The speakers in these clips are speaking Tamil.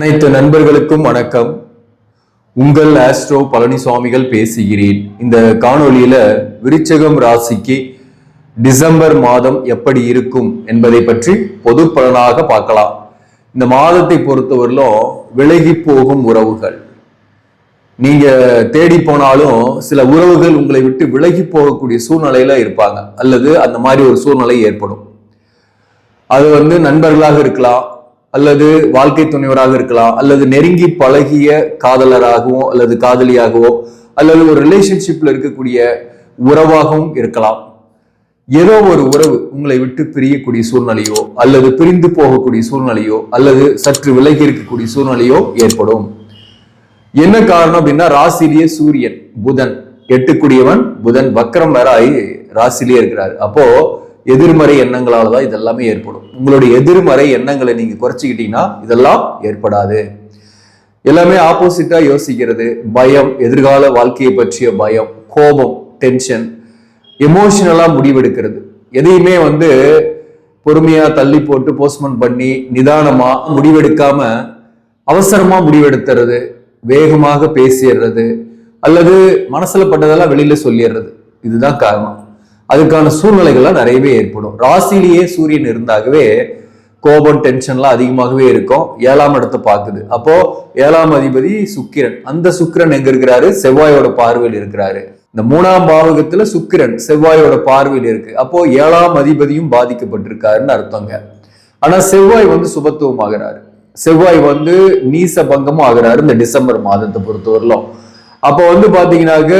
அனைத்து நண்பர்களுக்கும் வணக்கம். உங்கள் ஆஸ்ட்ரோ பழனிசாமிகள் பேசுகிறேன். இந்த காணொளியில விருச்சிகம் ராசிக்கு டிசம்பர் மாதம் எப்படி இருக்கும் என்பதை பற்றி பொது பலனாக பார்க்கலாம். இந்த மாதத்தை பொறுத்தவரையிலும் விலகி போகும் உறவுகள், நீங்க தேடி போனாலும் சில உறவுகள் உங்களை விட்டு விலகி போகக்கூடிய சூழ்நிலையில இருப்பாங்க, அல்லது அந்த மாதிரி ஒரு சூழ்நிலை ஏற்படும். அது நண்பர்களாக இருக்கலாம், அல்லது வாழ்க்கை துணைவராக இருக்கலாம், அல்லது நெருங்கி பழகிய காதலராகவோ அல்லது காதலியாகவோ அல்லது ஒரு ரிலேஷன்ஷிப்ல இருக்கக்கூடிய உறவாகவும் இருக்கலாம். ஏதோ ஒரு உறவு உங்களை விட்டு பிரியக்கூடிய சூழ்நிலையோ அல்லது பிரிந்து போகக்கூடிய சூழ்நிலையோ அல்லது சற்று விலகி இருக்கக்கூடிய சூழ்நிலையோ ஏற்படும். என்ன காரணம் அப்படின்னா, ராசிலேயே சூரியன் புதன், எட்டுக்குடியவன் புதன் வக்கரம் வேற ஆகி ராசிலேயே இருக்கிறாரு. அப்போ எதிர்மறை எண்ணங்களால தான் இதெல்லாமே ஏற்படும். உங்களுடைய எதிர்மறை எண்ணங்களை நீங்க குறைச்சிக்கிட்டீங்கன்னா இதெல்லாம் ஏற்படாது. எல்லாமே ஆப்போசிட்டா யோசிக்கிறது, பயம், எதிர்கால வாழ்க்கையை பற்றிய பயம், கோபம், டென்ஷன், எமோஷனலா முடிவெடுக்கிறது, எதையுமே பொறுமையா தள்ளி போட்டு போஸ்ட்போன் பண்ணி நிதானமா முடிவெடுக்காம அவசரமா முடிவெடுத்துறது, வேகமாக பேசிடுறது, அல்லது மனசுல பட்டதெல்லாம் வெளியில சொல்லிடுறது, இதுதான் காரணம். அதுக்கான சூழ்நிலைகள்லாம் நிறையவே ஏற்படும். ராசிலேயே சூரியன் இருந்தாகவே கோபம், டென்ஷன்லாம் அதிகமாகவே இருக்கும். 7ஆம் இடத்தை பார்க்குது. அப்போ 7ஆம் அதிபதி சுக்கிரன். அந்த சுக்கிரன் எங்க இருக்கிறாரு? செவ்வாயோட பார்வையில் இருக்கிறாரு. இந்த 3ஆம் பாவகத்துல சுக்கிரன் செவ்வாயோட பார்வையில் இருக்கு. அப்போ 7ஆம் அதிபதியும் பாதிக்கப்பட்டிருக்காருன்னு அர்த்தங்க. ஆனா செவ்வாய் சுபத்துவம் ஆகிறாரு. செவ்வாய் நீச பங்கமும் ஆகிறாரு இந்த டிசம்பர் மாதத்தை பொறுத்தவரையிலும். அப்போ பாத்தீங்கன்னாக்க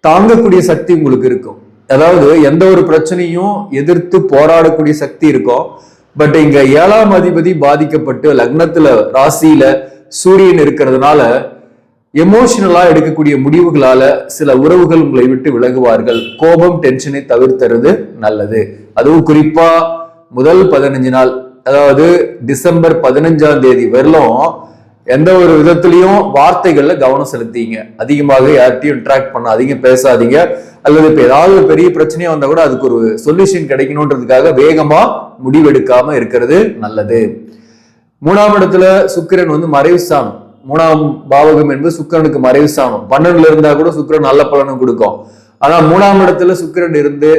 தாங்கக்கூடிய சக்தி உங்களுக்கு இருக்கும். அதாவது எந்த ஒரு பிரச்சனையும் எதிர்த்து போராடக்கூடிய சக்தி இருக்கும். பட் இங்க 7ஆம் அதிபதி பாதிக்கப்பட்டு லக்னத்துல ராசியில சூரியன் இருக்கிறதுனால எமோஷனலா எடுக்கக்கூடிய முடிவுகளால சில உறவுகள் உங்களை விட்டு விலகுவார்கள். கோபம், டென்ஷனை தவிர்த்துறது நல்லது. அதுவும் குறிப்பா முதல் 15 நாள், அதாவது டிசம்பர் 15ஆம் தேதி வரலும் எந்த ஒரு விதத்திலையும் வார்த்தைகள்ல கவனம் செலுத்திங்க. அதிகமாக யார்கிட்டையும் இன்ட்ராக்ட் பண்ணாதீங்க, பேசாதீங்க. அல்லது இப்ப ஏதாவது ஒரு பெரிய பிரச்சனையா வந்தா கூட அதுக்கு ஒரு சொல்யூஷன் கிடைக்கணும்ன்றதுக்காக வேகமா முடிவெடுக்காம இருக்கிறது நல்லது. 3ஆம் இடத்துல சுக்கிரன் மறைவு ஸ்தானம். 3ஆம் பாவகம் என்பது சுக்கிரனுக்கு மறைவு ஸ்தானம். 12ல இருந்தா கூட சுக்கிரன் நல்ல பலனும் கொடுக்கும். ஆனா 3ஆம் இடத்துல சுக்கிரன் இருந்து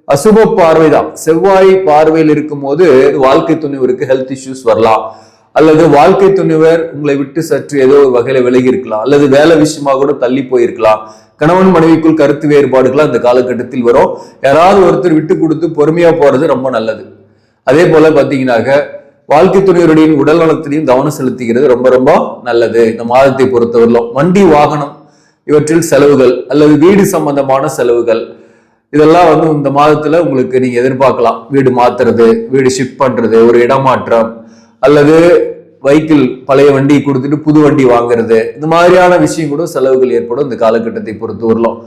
அசுப பார்வை தான். செவ்வாய் பார்வையில் இருக்கும் போது வாழ்க்கை துணிவருக்கு ஹெல்த் இஷ்யூஸ் வரலாம், அல்லது வாழ்க்கை துணிவர் உங்களை விட்டு சற்று ஏதோ ஒரு வகையில விலகி இருக்கலாம், அல்லது வேலை விஷயமா கூட தள்ளி போயிருக்கலாம். கணவன் மனைவிக்குள் கருத்து வேறுபாடுகள் அந்த காலகட்டத்தில் வரும். யாராவது ஒருத்தர் விட்டு கொடுத்து பொறுமையா போறது ரொம்ப நல்லது. அதே போல பாத்தீங்கன்னாக்க வாழ்க்கை துணைவருடைய உடல் நலத்திலையும் கவனம் செலுத்திக்கிறது ரொம்ப ரொம்ப நல்லது. இந்த மாதத்தை பொறுத்தவரையிலும் வண்டி, வாகனம் இவற்றில் செலவுகள் அல்லது வீடு சம்பந்தமான செலவுகள் இதெல்லாம் இந்த மாதத்துல உங்களுக்கு நீங்க எதிர்பார்க்கலாம். வீடு மாத்துறது, வீடு ஷிஃப்ட் பண்றது, ஒரு இடமாற்றம், அல்லது வைக்கிள் பழைய வண்டி கொடுத்துட்டு புது வண்டி வாங்குறது, இந்த மாதிரியான விஷயம் கூட செலவுகள் ஏற்படும் இந்த காலகட்டத்தை பொறுத்தவரையிலும்.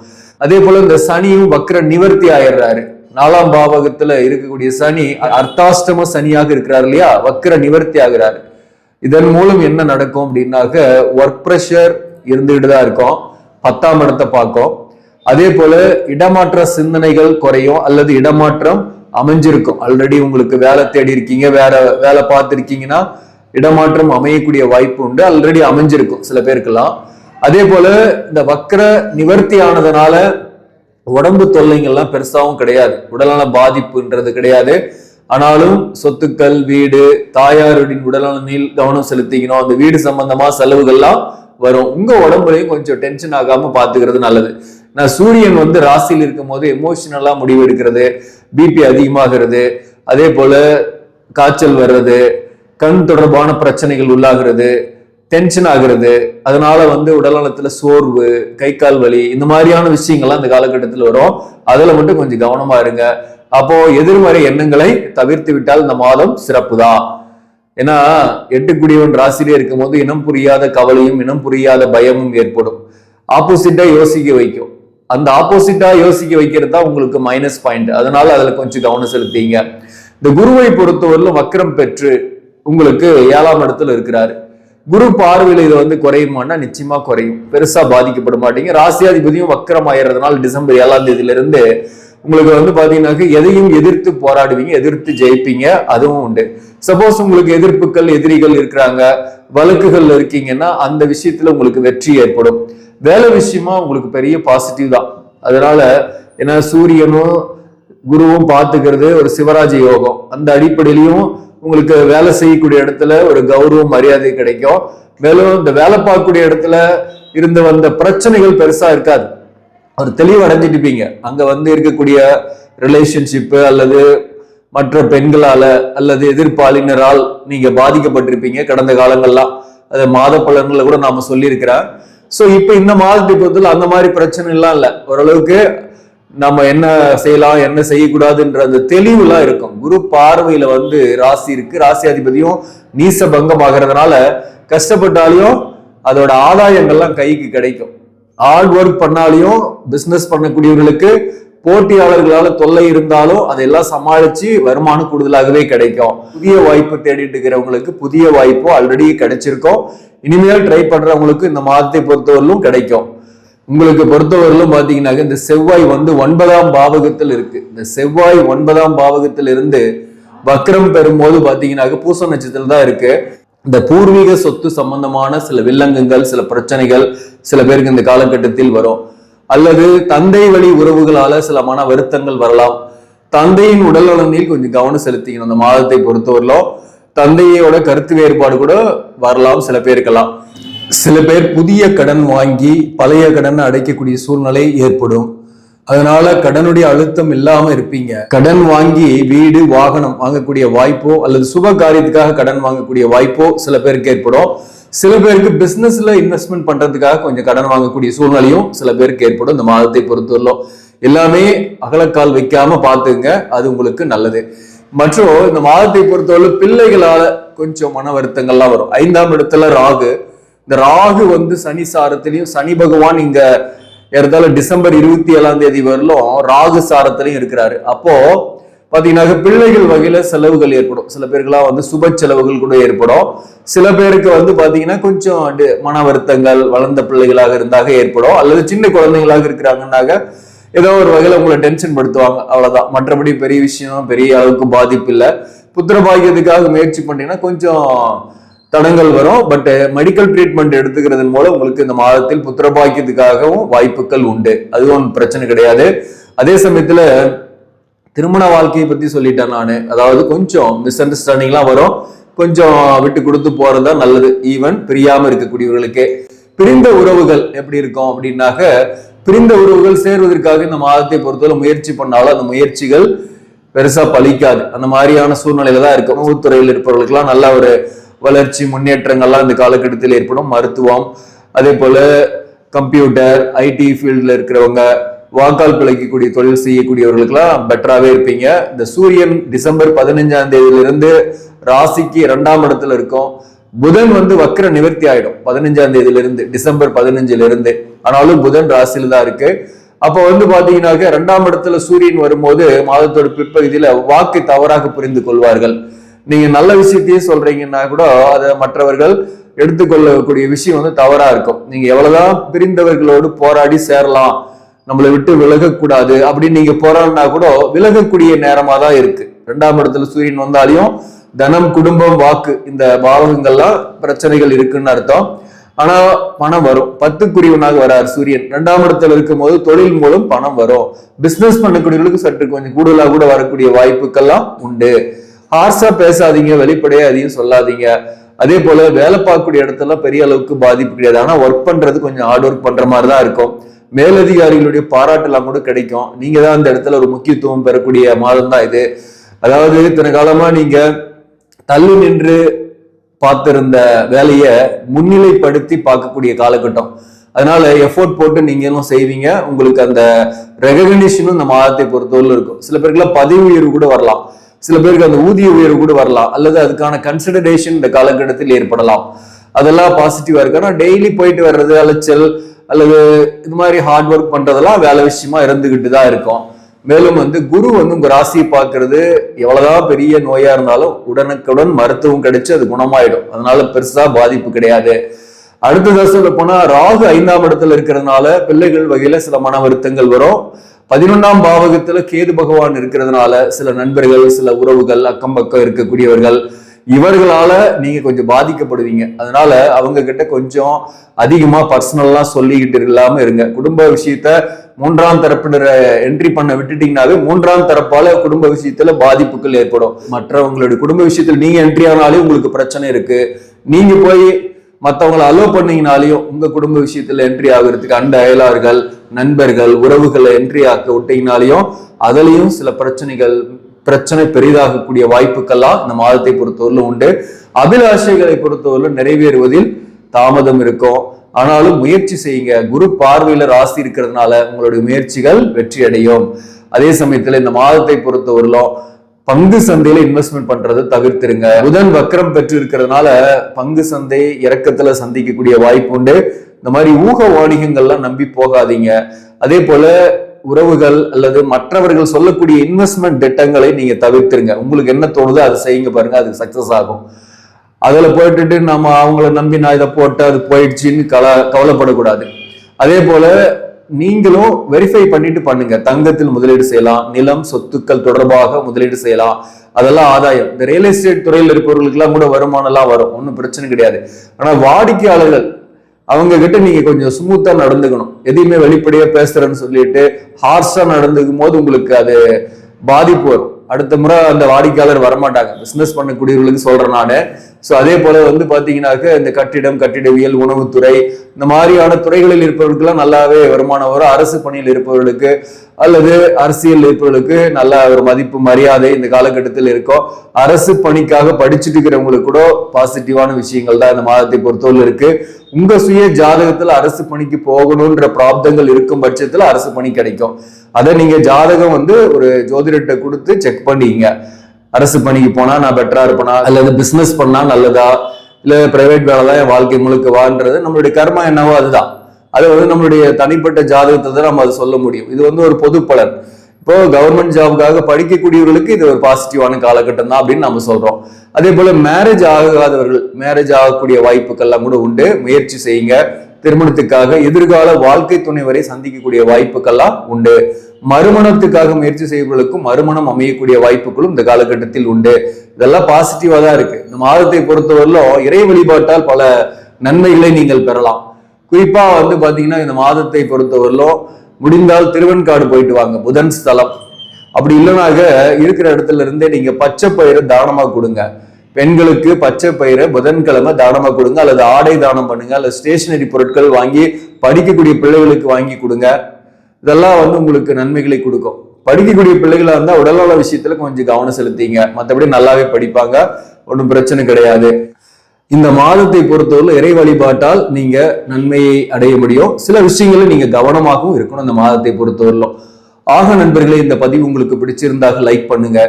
அதே போல இந்த சனியும் வக்ர நிவர்த்தி ஆயிடுறாரு. 4ஆம் பாவகத்துல இருக்கக்கூடிய சனி அர்த்தாஷ்டம சனியாக இருக்கிறார் இல்லையா, வக்ர நிவர்த்தி ஆகிறாரு. இதன் மூலம் என்ன நடக்கும் அப்படின்னாக்க ஒர்க் ப்ரெஷர் இருந்துகிட்டு தான் இருக்கும். 10ஆம் இடத்தை பார்க்கும். அதே போல இடமாற்ற சிந்தனைகள் குறையும், அல்லது இடமாற்றம் அமைஞ்சிருக்கும். ஆல்ரெடி உங்களுக்கு வேலை தேடி இருக்கீங்க, வேற வேலை பார்த்துருக்கீங்கன்னா இடமாற்றம் அமையக்கூடிய வாய்ப்பு உண்டு. ஆல்ரெடி அமைஞ்சிருக்கும் சில பேருக்கெல்லாம். அதே போல இந்த வக்ர நிவர்த்தி ஆனதுனால உடம்பு தொல்லைங்கள்லாம் பெருசாவும் கிடையாது, உடல்நல பாதிப்புன்றது கிடையாது. ஆனாலும் சொத்துக்கள், வீடு, தாயாருடைய உடல்நலில் கவனம் செலுத்திக்கணும். அந்த வீடு சம்பந்தமா செலவுகள்லாம் வரும். உங்க உடம்புலையும் கொஞ்சம் டென்ஷன் ஆகாம பாத்துக்கிறது நல்லது. நான் சூரியன் ராசியில் இருக்கும் போது எமோஷனலா முடிவு எடுக்கிறது, பிபி அதிகமாகிறது, அதே போல காய்ச்சல் வர்றது, கண் தொடர்பான பிரச்சனைகள் உள்ளாகிறது, டென்ஷன் ஆகிறது. அதனால உடல்நலத்துல சோர்வு, கை கால் வலி, இந்த மாதிரியான விஷயங்கள்லாம் இந்த காலகட்டத்தில் வரும். அதுல மட்டும் கொஞ்சம் கவனமா இருங்க. அப்போ எதிர்மறை எண்ணங்களை தவிர்த்து விட்டால் இந்த மாதம் சிறப்பு தான். ஏன்னா 8 ராசியிலே இருக்கும் போது இனம் புரியாத கவலையும் இனம் புரியாத பயமும் ஏற்படும். ஆப்போசிட்டா யோசிக்க வைக்கும். அந்த ஆப்போசிட்டா யோசிக்க வைக்கிறது தான் உங்களுக்கு மைனஸ் பாயிண்ட். அதனால அதுல கொஞ்சம் கவனம் செலுத்திங்க. இந்த குருவை பொறுத்தவரையிலும் வக்ரம் பெற்று உங்களுக்கு 7ஆம் இடத்துல இருக்கிறாரு. குரு பார்வையில இது குறையுமான்னா நிச்சயமா குறையும், பெருசா பாதிக்கப்பட மாட்டீங்க. ராசியாதிபதியும் வக்ரம் ஆயிடுறதுனால டிசம்பர் 7ஆம் தேதியில இருந்து உங்களுக்கு பாத்தீங்கன்னாக்க எதையும் எதிர்த்து போராடுவீங்க, எதிர்த்து ஜெயிப்பீங்க, அதுவும் உண்டு. சப்போஸ் உங்களுக்கு எதிர்ப்புகள் எதிரிகள் இருக்கிறாங்க, வழக்குகள் இருக்கீங்கன்னா அந்த விஷயத்துல உங்களுக்கு வெற்றி ஏற்படும். வேலை விஷயமா உங்களுக்கு பெரிய பாசிட்டிவ் தான். அதனால ஏன்னா சூரியனும் குருவும் பார்த்துக்கிறது ஒரு சிவராஜ யோகம். அந்த அடிப்படையிலையும் உங்களுக்கு வேலை செய்யக்கூடிய இடத்துல ஒரு கௌரவம் மரியாதை கிடைக்கும். மேலும் இந்த வேலை பார்க்கக்கூடிய இடத்துல இருந்து வந்த பிரச்சனைகள் பெருசா இருக்காது. ஒரு தெளிவு அடைஞ்சிட்டுப்பீங்க. அங்க இருக்கக்கூடிய ரிலேஷன்ஷிப்பு அல்லது மற்ற பெண்களால அல்லது எதிர்பாலினரால் நீங்க பாதிக்கப்பட்டிருப்பீங்க கடந்த காலங்கள்லாம். அது மாத பலன்களை கூட நாம சொல்லியிருக்கிறேன். ஸோ இப்போ இந்த மாதத்தை பொறுத்தல அந்த மாதிரி பிரச்சனை எல்லாம் இல்லை. ஓரளவுக்கு நம்ம என்ன செய்யலாம் என்ன செய்யக்கூடாதுன்ற அந்த தெளிவுலாம் இருக்கும். குரு பார்வையில ராசி இருக்கு, ராசி அதிபதியும் நீச பங்கம் ஆகிறதுனால கஷ்டப்பட்டாலையும் அதோட ஆதாயங்கள்லாம் கைக்கு கிடைக்கும். ஹார்ட் ஒர்க் பண்ணாலையும் பிசினஸ் பண்ணக்கூடியவர்களுக்கு போட்டியாளர்களால தொல்லை இருந்தாலும் அதையெல்லாம் சமாளிச்சு வருமானம் கூடுதலாகவே கிடைக்கும். புதிய வாய்ப்பு தேடிட்டு இருக்கிறவங்களுக்கு புதிய வாய்ப்பு ஆல்ரெடி கிடைச்சிருக்கும். இனிமேல் ட்ரை பண்றவங்களுக்கு இந்த மாதத்தை பொறுத்தவரையிலும் கிடைக்கும். உங்களுக்கு பொறுத்தவரையிலும் பாத்தீங்கன்னாக்க இந்த செவ்வாய் 9ஆம் பாவகத்தில் இருக்கு. இந்த செவ்வாய் 9ஆம் பாவகத்தில் இருந்து வக்ரம் பெறும்போது பாத்தீங்கன்னாக்க பூச நட்சத்திரம் தான் இருக்கு. இந்த பூர்வீக சொத்து சம்பந்தமான சில வில்லங்கங்கள் சில பிரச்சனைகள் சில பேருக்கு இந்த காலகட்டத்தில் வரும். அல்லது தந்தை வழி உறவுகளால சில மன வருத்தங்கள் வரலாம். தந்தையின் உடல் நலனில் கொஞ்சம் கவனம் செலுத்திக்கணும். அந்த மாதத்தை பொறுத்தவரையிலும் தந்தையோட கருத்து வேறுபாடு கூட வரலாம் சில பேருக்கெல்லாம். சில பேர் புதிய கடன் வாங்கி பழைய கடனை அடைக்கக்கூடிய சூழ்நிலை ஏற்படும். அதனால கடனுடைய அழுத்தம் இல்லாம இருப்பீங்க. கடன் வாங்கி வீடு வாகனம் வாங்கக்கூடிய வாய்ப்போ அல்லது சுப காரியத்துக்காக கடன் வாங்கக்கூடிய வாய்ப்போ சில பேருக்கு ஏற்படும். சில பேருக்கு பிசினஸ்ல இன்வெஸ்ட்மெண்ட் பண்றதுக்காக கொஞ்சம் கடன் வாங்கக்கூடிய சூழ்நிலையும் சில பேருக்கு ஏற்படும். இந்த மாதத்தை பொறுத்தவரையிலும் எல்லாமே அகலக்கால் வைக்காம பாத்துங்க, அது உங்களுக்கு நல்லது. மற்றும் இந்த மாதத்தை பொறுத்தவரை பிள்ளைகளால கொஞ்சம் மன வருத்தங்கள்லாம் வரும். 5ஆம் இடத்துல ராகு. இந்த ராகு சனி சாரத்திலையும் சனி பகவான் இங்க ஏறத்தாழ டிசம்பர் 27ஆம் தேதி வரலும் ராகு சாரத்திலையும் இருக்கிறாரு. அப்போ பாத்தீங்கன்னா பிள்ளைகள் வகையில செலவுகள் ஏற்படும். சில பேருக்குலாம் சுப செலவுகள் கூட ஏற்படும். சில பேருக்கு பாத்தீங்கன்னா கொஞ்சம் மன வருத்தங்கள் வளர்ந்த பிள்ளைகளாக இருந்தாக ஏற்படும். அல்லது சின்ன குழந்தைகளாக இருக்கிறாங்கன்னாக ஏதோ ஒரு வகையில உங்களை டென்ஷன் படுத்துவாங்க, அவ்வளவுதான். மற்றபடி பெரிய விஷயம் பெரிய அளவுக்கு பாதிப்பு இல்லை. புத்திர பாக்கியத்துக்காக முயற்சி பண்ணீங்கன்னா கொஞ்சம் தடங்கள் வரும். பட் மெடிக்கல் ட்ரீட்மெண்ட் எடுத்துக்கிறதன் மூலம் உங்களுக்கு இந்த மாதத்தில் புத்திர பாக்கியத்துக்காகவும் வாய்ப்புகள் உண்டு. அதுவும் பிரச்சனை கிடையாது. அதே சமயத்துல திருமண வாழ்க்கையை பத்தி சொல்லிட்டேன் நானு. அதாவது கொஞ்சம் மிஸ் அண்டர்ஸ்டாண்டிங்லாம் வரும். கொஞ்சம் விட்டு கொடுத்து போறதா நல்லது. ஈவன் பிரியாம இருக்கக்கூடியவர்களுக்கு. பிரிந்த உறவுகள் எப்படி இருக்கும் அப்படின்னாக்க, பிரிந்த உறவுகள் சேர்வதற்காக இந்த மாதத்தை பொறுத்தவரை முயற்சி பண்ணாலும் அந்த முயற்சிகள் பெருசா பலிக்காது. அந்த மாதிரியான சூழ்நிலையில தான் இருக்கும். உணவுத்துறையில் இருப்பவர்களுக்கெல்லாம் நல்ல ஒரு வளர்ச்சி முன்னேற்றங்கள்லாம் இந்த காலகட்டத்தில் ஏற்படும். மருத்துவம், அதே போல கம்ப்யூட்டர், ஐடி ஃபீல்ட்ல இருக்கிறவங்க, வாக்கால் பிழைக்கக்கூடிய தொழில் செய்யக்கூடியவர்களுக்கெல்லாம் பெட்டராகவே இருப்பீங்க. இந்த சூரியன் டிசம்பர் 15ஆம் தேதியிலிருந்து ராசிக்கு 2ஆம் இடத்துல இருக்கும். புதன் வக்ர நிவர்த்தி ஆயிடும் 15ஆம் தேதியிலிருந்து, டிசம்பர் 15ல இருந்து. ஆனாலும் புதன் ராசியில தான் இருக்கு. அப்போ பாத்தீங்கன்னாக்க 2ஆம் இடத்துல சூரியன் வரும்போது மாதத்தோட பிற்பகுதியில வாக்கை தவறாக புரிந்து கொள்வார்கள். நீங்க நல்ல விஷயத்தையே சொல்றீங்கன்னா கூட அதை மற்றவர்கள் எடுத்துக்கொள்ளக்கூடிய விஷயம் தவறா இருக்கும். நீங்க எவ்வளவுதான் பிரிந்தவர்களோடு போராடி சேரலாம், நம்மளை விட்டு விலகக்கூடாது அப்படின்னு நீங்க போராடினா கூட விலகக்கூடிய நேரமா தான் இருக்கு. 2ஆம் இடத்துல சூரியன் வந்தாலையும் தனம், குடும்பம், வாக்கு இந்த பாவகங்கள்லாம் பிரச்சனைகள் இருக்குன்னு அர்த்தம். ஆனா பணம் வரும். 10க்குரியவனாக வரார் சூரியன். 2ஆம் இடத்துல இருக்கும் போது தொழில் மூலம் பணம் வரும். பிசினஸ் பண்ணக்கூடியவர்களுக்கு சற்று கொஞ்சம் கூடுதலாக கூட வரக்கூடிய வாய்ப்புகள்லாம் உண்டு. ஹார்ஸா பேசாதீங்க, வெளிப்படையா அதையும் சொல்லாதீங்க. அதே போல வேலை பார்க்கக்கூடிய இடத்துல பெரிய அளவுக்கு பாதிப்பு கிடையாது. ஆனா ஒர்க் பண்றது கொஞ்சம் ஹார்ட் ஒர்க் பண்ற மாதிரி தான் இருக்கும். மேலதிகாரிகளுடைய பாராட்டெல்லாம் கூட கிடைக்கும். நீங்க தான் அந்த இடத்துல ஒரு முக்கியத்துவம் பெறக்கூடிய மாதம் தான் இது. அதாவது இத்தனை காலமா நீங்க தள்ளி நின்று பார்த்திருந்த வேலையை முன்னிலைப்படுத்தி பார்க்கக்கூடிய காலகட்டம். அதனால எஃபோர்ட் போட்டு நீங்களும் செய்வீங்க. உங்களுக்கு அந்த ரெகக்னிஷனும் இந்த மாதத்தை பொறுத்தவரை இருக்கும். சில பேருக்குலாம் பதவி உயர்வு கூட வரலாம். சில பேருக்கு அந்த ஊதிய உயர்வு கூட வரலாம். அல்லது அதுக்கான கன்சிடரேஷன் இந்த காலகட்டத்தில் ஏற்படலாம். அதெல்லாம் பாசிட்டிவா இருக்கு. ஆனா டெய்லி போயிட்டு வர்றது, அலைச்சல் அல்லது இது மாதிரி ஹார்ட் ஒர்க் பண்றதெல்லாம் வேலை விஷயமா இருந்துகிட்டு தான் இருக்கும். மேலும் குரு உங்க ராசியை பார்க்கறது எவ்வளவுதான் பெரிய நோயா இருந்தாலும் உடனுக்குடன் மருத்துவம் கிடைச்சு அது குணமாயிடும். அதனால பெருசா பாதிப்பு கிடையாது. அடுத்ததா சொல்ல போனா ராகு 5ஆம் இடத்துல இருக்கிறதுனால பிள்ளைகள் வகையில சில மன வருத்தங்கள் வரும். 11ஆம் பாவகத்துல கேது பகவான் இருக்கிறதுனால சில நண்பர்கள், சில உறவுகள், அக்கம் பக்கம் இருக்கக்கூடியவர்கள் இவர்களால நீங்க கொஞ்சம் பாதிக்கப்படுவீங்க. அதனால அவங்க கிட்ட கொஞ்சம் அதிகமா பர்சனலா சொல்லிக்கிட்டு இல்லாம இருங்க. குடும்ப விஷயத்த மூன்றாம் தரப்பினரை என்ட்ரி பண்ண விட்டுட்டீங்கன்னாவே மூன்றாம் தரப்பால குடும்ப விஷயத்துல பாதிப்புகள் ஏற்படும். மற்றவங்களுடைய குடும்ப விஷயத்துல நீங்க என்ட்ரி ஆனாலே உங்களுக்கு பிரச்சனை இருக்கு. நீங்க போய் மற்றவங்களை அலோவ் பண்ணீங்கனாலையும் உங்க குடும்ப விஷயத்துல என்ட்ரி ஆகுறதுக்கு அண்ட அயலார்கள், நண்பர்கள், உறவுகளை என்ட்ரி ஆக்க விட்டீங்கனாலையும் அதுலயும் சில பிரச்சனை பெரிதாகக்கூடிய வாய்ப்புக்கெல்லாம் இந்த மாதத்தை பொறுத்தவரையிலும் உண்டு. அபிலாஷைகளை பொறுத்தவரையிலும் நிறைவேறுவதில் தாமதம் இருக்கும். ஆனாலும் முயற்சி செய்யுங்க. குரு பார்வையில ராசி இருக்கிறதுனால உங்களுடைய முயற்சிகள் வெற்றி அடையும். அதே சமயத்துல இந்த மாதத்தை பொறுத்தவரையிலும் பங்கு சந்தையில இன்வெஸ்ட்மெண்ட் பண்றதை தவிர்த்துருங்க. புதன் வக்ரம் பெற்று இருக்கிறதுனால பங்கு சந்தை இறக்கத்துல சந்திக்கக்கூடிய வாய்ப்பு உண்டு. இந்த மாதிரி ஊக வாணிகங்கள்லாம் நம்பி போகாதீங்க. அதே போல உறவுகள் அல்லது மற்றவர்கள் சொல்லக்கூடிய இன்வெஸ்ட்மெண்ட் திட்டங்களை நீங்க தவிர்த்துருங்க. உங்களுக்கு என்ன தோணுதோ அதை செய்யுங்க, பாருங்க, அது சக்சஸ் ஆகும். அதுல போயிட்டு நம்ம அவங்கள நம்பி நான் இதை போட்டு அது போயிடுச்சுன்னு கவலைப்படக்கூடாது. அதே போல நீங்களும் வெரிஃபை பண்ணிட்டு பண்ணுங்க. தங்கத்தில் முதலீடு செய்யலாம், நிலம் சொத்துக்கள் தொடர்பாக முதலீடு செய்யலாம், அதெல்லாம் ஆதாயம். இந்த ரியல் எஸ்டேட் துறையில் இருப்பவர்களுக்கு எல்லாம் கூட வருமானம் எல்லாம் வரும், ஒன்றும் பிரச்சனை கிடையாது. ஆனா வாடிக்கையாளர்கள் அவங்க கிட்ட நீங்க கொஞ்சம் ஸ்மூத்தா நடந்துக்கணும். எதையுமே வெளிப்படையா பேசுறேன்னு சொல்லிட்டு ஹார்ஷா நடந்துக்கும் போது உங்களுக்கு அது பாதிப்பு வரும். அடுத்த முறை அந்த வாடிக்கையாளர் வரமாட்டாங்க. பிசினஸ் பண்ணக்கூடியவர்களுக்கு சொல்றேன் நானு. ஸோ அதே போல பாத்தீங்கன்னாக்க இந்த கட்டிடவியல், உணவுத்துறை, இந்த மாதிரியான துறைகளில் இருப்பவர்களுக்கெல்லாம் நல்லாவே வருமானம் வரும். அரசு பணியில் இருப்பவர்களுக்கு அல்லது அரசியல் இருப்பவர்களுக்கு நல்ல ஒரு மதிப்பு மரியாதை இந்த காலகட்டத்தில் இருக்கும். அரசு பணிக்காக படிச்சுட்டு இருக்கிறவங்களுக்கு கூட பாசிட்டிவான விஷயங்கள் தான் இந்த மாதத்தை பொறுத்தவரை இருக்கு. உங்க சுய ஜாதகத்துல அரசு பணிக்கு போகணும்ன்ற பிராப்தங்கள் இருக்கும் பட்சத்துல அரசு பணி கிடைக்கும். அதை நீங்க ஜாதகம் ஒரு ஜோதிடத்தை கொடுத்து செக் பண்ணிங்க. அரசு பணிக்கு போனா நான் பெட்டரா இருப்பேனா, அல்லது பிசினஸ் பண்ணா நல்லதா, இல்ல பிரைவேட் வேலை தான் என் வாழ்க்கை முழுக்க வாழ்ன்றது நம்மளுடைய கர்மா என்னவோ அதுதான். அது நம்மளுடைய தனிப்பட்ட ஜாதகத்தை தான் நம்ம அதை சொல்ல முடியும். இது ஒரு பொது பலன். இப்போ கவர்மெண்ட் ஜாபுக்காக படிக்கக்கூடியவர்களுக்கு இது ஒரு பாசிட்டிவான காலகட்டம் தான் அப்படின்னு நம்ம சொல்றோம். அதே போல மேரேஜ் ஆகாதவர்கள் மேரேஜ் ஆகக்கூடிய வாய்ப்புகள்லாம் கூட உண்டு. முயற்சி செய்யுங்க. திருமணத்துக்காக எதிர்கால வாழ்க்கை துணை வரை சந்திக்கக்கூடிய வாய்ப்புகள்லாம் உண்டு. மறுமணத்துக்காக முயற்சி செய்வர்களுக்கும் மறுமணம் அமையக்கூடிய வாய்ப்புகளும் இந்த காலகட்டத்தில் உண்டு. இதெல்லாம் பாசிட்டிவா தான் இருக்கு. இந்த மாதத்தை பொறுத்தவரையிலும் இறை வழிபாட்டால் பல நன்மைகளை நீங்கள் பெறலாம். குறிப்பா பாத்தீங்கன்னா இந்த மாதத்தை பொறுத்தவரையிலும் முடிந்தால் திருவெண்காடு போயிட்டு வாங்க, புதன் ஸ்தலம். அப்படி இல்லைனாக இருக்கிற இடத்துல இருந்தே நீங்க பச்சை பயிரை தானமா கொடுங்க. பெண்களுக்கு பச்சை பயிரை புதன்கிழமை தானமா கொடுங்க, அல்லது ஆடை தானம் பண்ணுங்க, அல்லது ஸ்டேஷனரி பொருட்கள் வாங்கி படிக்கக்கூடிய பிள்ளைகளுக்கு வாங்கி கொடுங்க. இதெல்லாம் உங்களுக்கு நன்மைகளை கொடுக்கும். படிக்கக்கூடிய பிள்ளைகளா இருந்தா உடல்நல விஷயத்துல கொஞ்சம் கவனம் செலுத்திங்க. மற்றபடி நல்லாவே படிப்பாங்க, ஒன்றும் பிரச்சனை கிடையாது. இந்த மாதத்தை பொறுத்தவரை இறை வழிபாட்டால் நீங்க நன்மையை அடைய முடியும். சில விஷயங்களை நீங்க கவனமாகவும் இருக்கணும் இந்த மாதத்தை பொறுத்தவரையிலும். ஆக நண்பர்களே, இந்த பதிவு உங்களுக்கு பிடிச்சிருந்தாக லைக் பண்ணுங்க,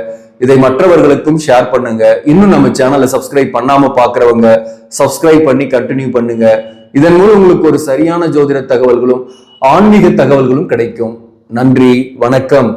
இதை மற்றவர்களுக்கும் ஷேர் பண்ணுங்க. இன்னும் நம்ம சேனலை சப்ஸ்கிரைப் பண்ணாம பாக்குறவங்க சப்ஸ்கிரைப் பண்ணி கண்டினியூ பண்ணுங்க. இதன் மூலம் உங்களுக்கு ஒரு சரியான ஜோதிட தகவல்களும் ஆன்மீக தகவல்களும் கிடைக்கும். நன்றி, வணக்கம்.